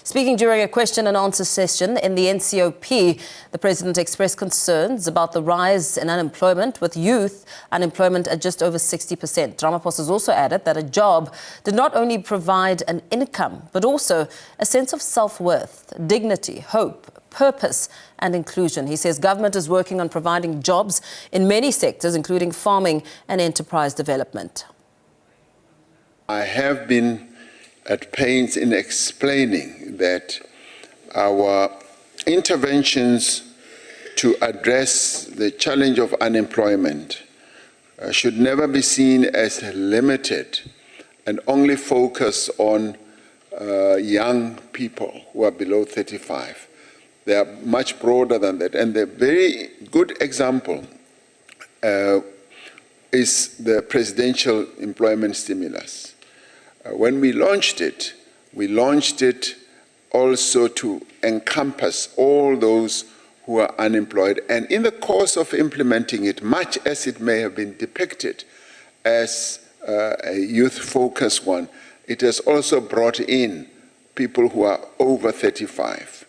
Speaking during a question and answer session in the NCOP, the president expressed concerns about the rise in unemployment, with youth unemployment at just over 60%. Ramaphosa has also added that a job did not only provide an income, but also a sense of self-worth, dignity, hope, purpose and inclusion. He says government is working on providing jobs in many sectors, including farming and enterprise development. I have been at pains in explaining that our interventions to address the challenge of unemployment should never be seen as limited and only focus on young people who are below 35. They are much broader than that. And the very good example is the presidential employment stimulus. When we launched it also to encompass all those who are unemployed. And in the course of implementing it, much as it may have been depicted as a youth-focused one, it has also brought in people who are over 35.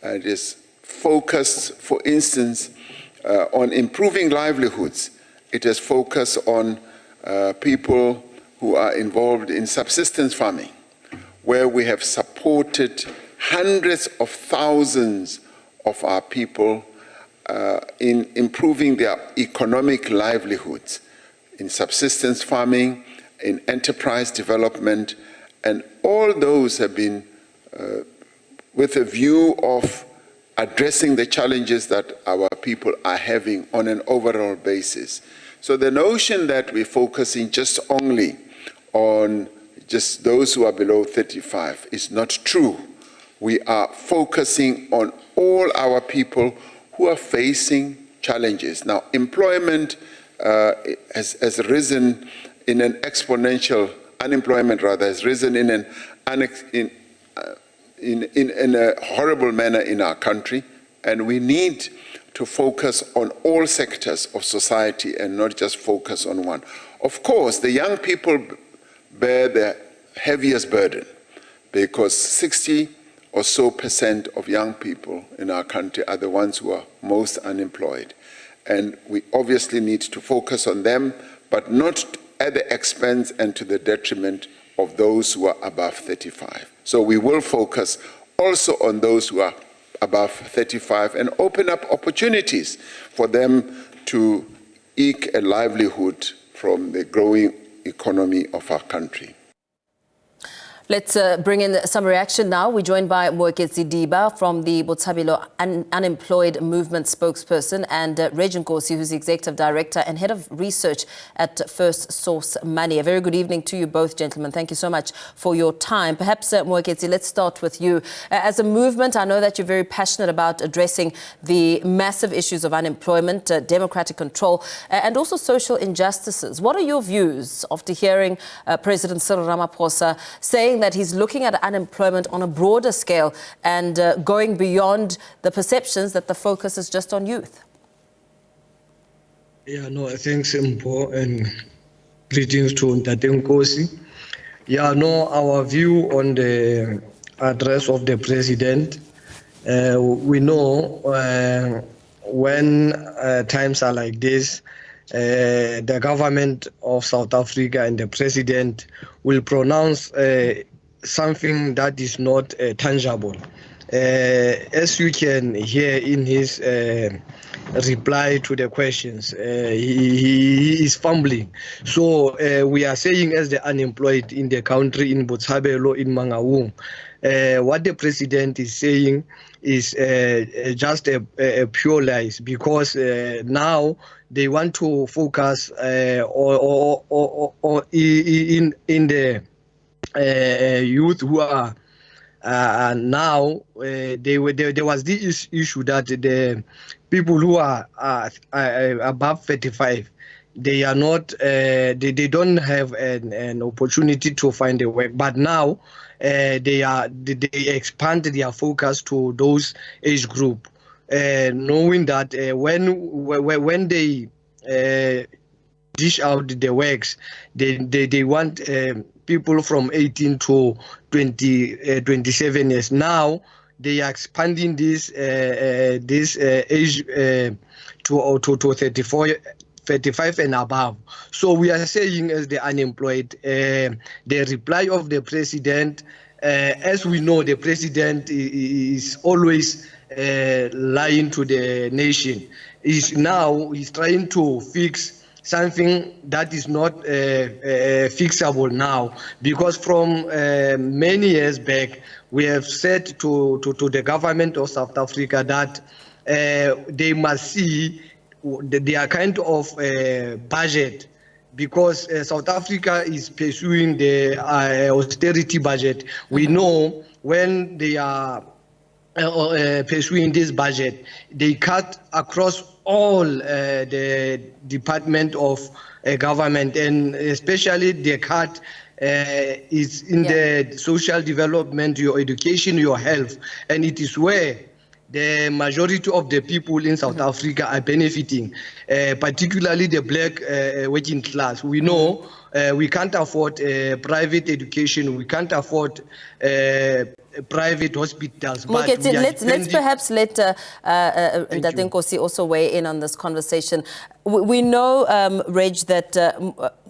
It is focused, for instance, on improving livelihoods. It has focused on people who are involved in subsistence farming, where we have supported hundreds of thousands of our people in improving their economic livelihoods, in subsistence farming, in enterprise development, and all those have been with a view of addressing the challenges that our people are having on an overall basis. So the notion that we're focusing just only on just those who are below 35 is not true. We are focusing on all our people who are facing challenges. Now, employment has risen in an exponential, unemployment rather, has risen in a horrible manner in our country, and we need to focus on all sectors of society and not just focus on one. Of course, the young people bear the heaviest burden because 60% or so of young people in our country are the ones who are most unemployed. And we obviously need to focus on them, but not at the expense and to the detriment of those who are above 35. So we will focus also on those who are above 35 and open up opportunities for them to eke a livelihood from the growing economy of our country. Let's bring in some reaction now. We're joined by Moeketsi Diba from the Botshabelo Unemployed Movement spokesperson and Redge Nkosi, who's the Executive Director and Head of Research at First Source Money. A very good evening to you both, gentlemen. Thank you so much for your time. Perhaps, Moeketsi, let's start with you. As a movement, I know that you're very passionate about addressing the massive issues of unemployment, democratic control, and also social injustices. What are your views after hearing President Cyril Ramaphosa saying that he's looking at unemployment on a broader scale and going beyond the perceptions that the focus is just on youth? Yeah, no, thanks, Mpo, and greetings to Ntate Nkosi. Yeah, no, our view on the address of the president, we know when times are like this, the government of South Africa and the president will pronounce something that is not tangible. As you can hear in his reply to the questions, he is fumbling. So we are saying, as the unemployed in the country, in Botshabelo, in Mangaung, what the president is saying is just a pure lies, because now they want to focus in the youth who are now. There was this issue that the people who are above 35, they are not, they don't have an opportunity to find a work. But now they expand their focus to those age group, knowing that when they dish out the works, they want people from 18 to 27 years. Now they are expanding this age to 35 and above. So we are saying, as the unemployed, the reply of the president, as we know, the president is always lying to the nation. He's trying to fix something that is not fixable now, because from many years back we have said to the government of South Africa that they must see their kind of budget, because South Africa is pursuing the austerity budget. We know when they are pursuing this budget, they cut across all the department of government, and especially the cut is in the social development, your education, your health, and it is where the majority of the people in South Africa are benefiting, particularly the black working class. We know we can't afford private education, we can't afford private hospitals. But let's perhaps let Redge Nkosi also weigh in on this conversation. We know, Reg, that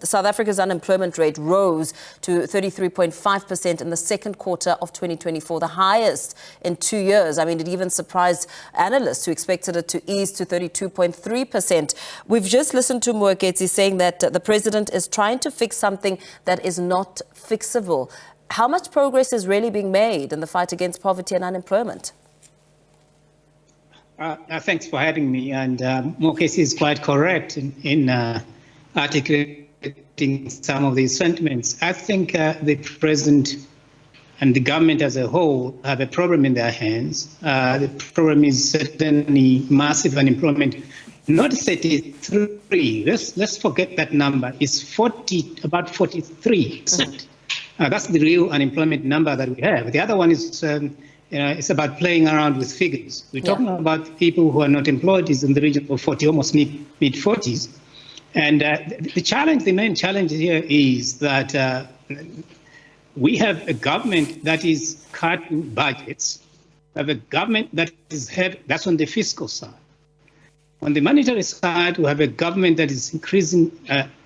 South Africa's unemployment rate rose to 33.5% in the second quarter of 2024, the highest in 2 years. I mean, it even surprised analysts who expected it to ease to 32.3%. We've just listened to Moeketsi saying that the president is trying to fix something that is not fixable. How much progress is really being made in the fight against poverty and unemployment? Thanks for having me. And Moeketsi is quite correct in articulating some of these sentiments. I think the president and the government as a whole have a problem in their hands. The problem is certainly massive unemployment. Not 33. Let's forget that number. It's about 43%. That's the real unemployment number that we have. The other one is, it's about playing around with figures. We're talking about people who are not employed is in the region of 40, almost mid-40s. And the main challenge here is that we have a government that is cutting budgets. We have a government that is heavy, that's on the fiscal side. On the monetary side, we have a government that is increasing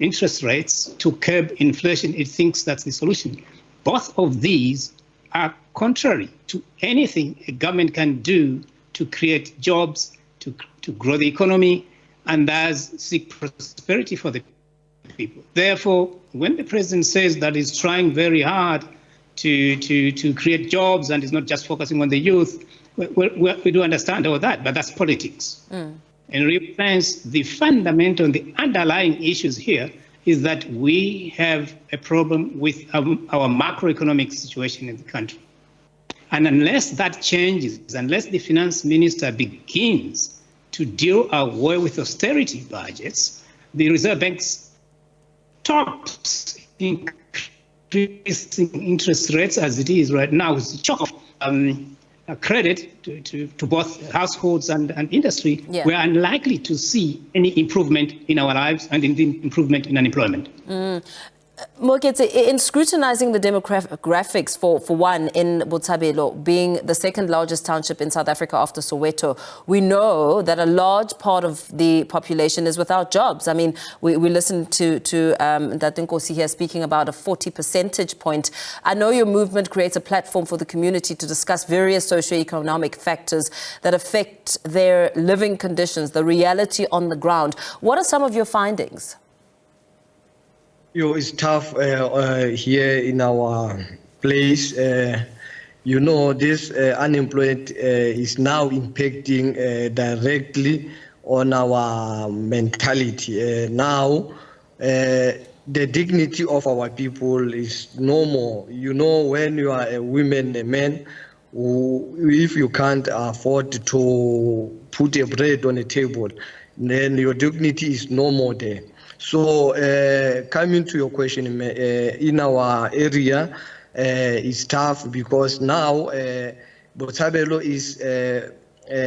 interest rates to curb inflation. It thinks that's the solution. Both of these are contrary to anything a government can do to create jobs, to grow the economy, and thus seek prosperity for the people. Therefore, when the president says that he's trying very hard to create jobs and is not just focusing on the youth, we do understand all that, but that's politics. In real sense, the fundamental, the underlying issues here is that we have a problem with our macroeconomic situation in the country. And unless that changes, unless the finance minister begins to deal away with austerity budgets, the Reserve Bank stops increasing interest rates as it is right now, with the shock of credit to both households and industry, we're unlikely to see any improvement in our lives and in the improvement in unemployment. Moeketsi, in scrutinizing the demographics for one in Botshabelo, being the second largest township in South Africa after Soweto, we know that a large part of the population is without jobs. I mean, we listened to Redge Nkosi here speaking about a 40 percentage point. I know your movement creates a platform for the community to discuss various socio-economic factors that affect their living conditions, the reality on the ground. What are some of your findings? It's tough here in our place. This unemployment is now impacting directly on our mentality. Now, the dignity of our people is no more. When you are a woman, a man, if you can't afford to put a bread on the table, then your dignity is no more there. So coming to your question, in our area, it's tough because now Botshabelo is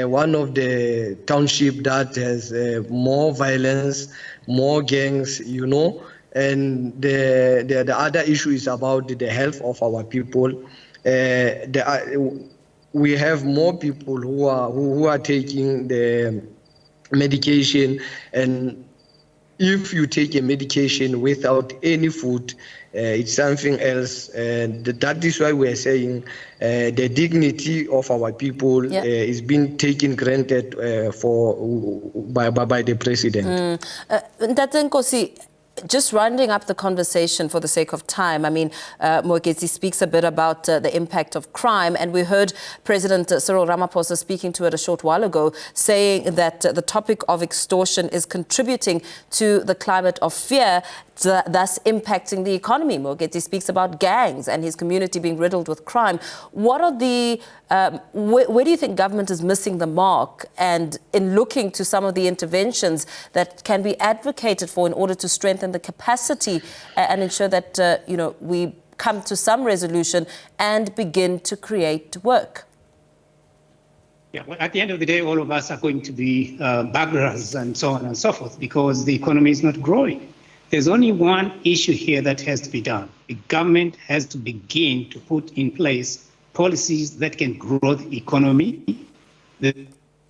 one of the townships that has more violence, more gangs, And the other issue is about the health of our people. We have more people who are taking the medication, and if you take a medication without any food, it's something else. And that is why we are saying the dignity of our people is being taken granted by the president. Redge Nkosi, just rounding up the conversation for the sake of time, I mean, Moeketsi speaks a bit about the impact of crime, and we heard President Cyril Ramaphosa speaking to it a short while ago, saying that the topic of extortion is contributing to the climate of fear, thus impacting the economy. Moeketsi speaks about gangs and his community being riddled with crime. What are the, where do you think government is missing the mark, and in looking to some of the interventions that can be advocated for in order to strengthen the capacity and ensure that, we come to some resolution and begin to create work? Yeah, well, at the end of the day, all of us are going to be burglars and so on and so forth, because the economy is not growing. There's only one issue here that has to be done. The government has to begin to put in place policies that can grow the economy,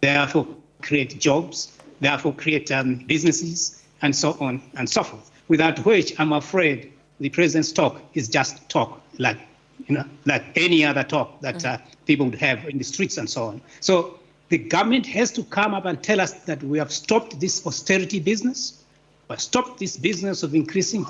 therefore create jobs, therefore create businesses, and so on and so forth. Without which, I'm afraid the president's talk is just talk, like any other talk that people would have in the streets and so on. So the government has to come up and tell us that we have stopped this austerity business, we have stopped this business of increasing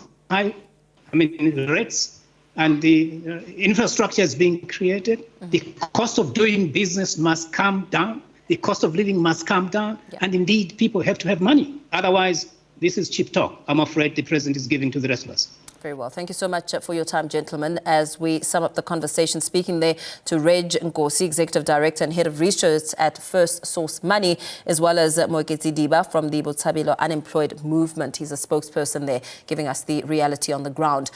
rates, and the infrastructure is being created. The cost of doing business must come down. The cost of living must come down. Yeah. And indeed, people have to have money. Otherwise, this is cheap talk, I'm afraid the president is giving to the rest of us. Very well. Thank you so much for your time, gentlemen. As we sum up the conversation, speaking there to Redge Nkosi, Executive Director and Head of Research at First Source Money, as well as Moeketsi Diba from the Botshabelo Unemployed Movement. He's a spokesperson there, giving us the reality on the ground.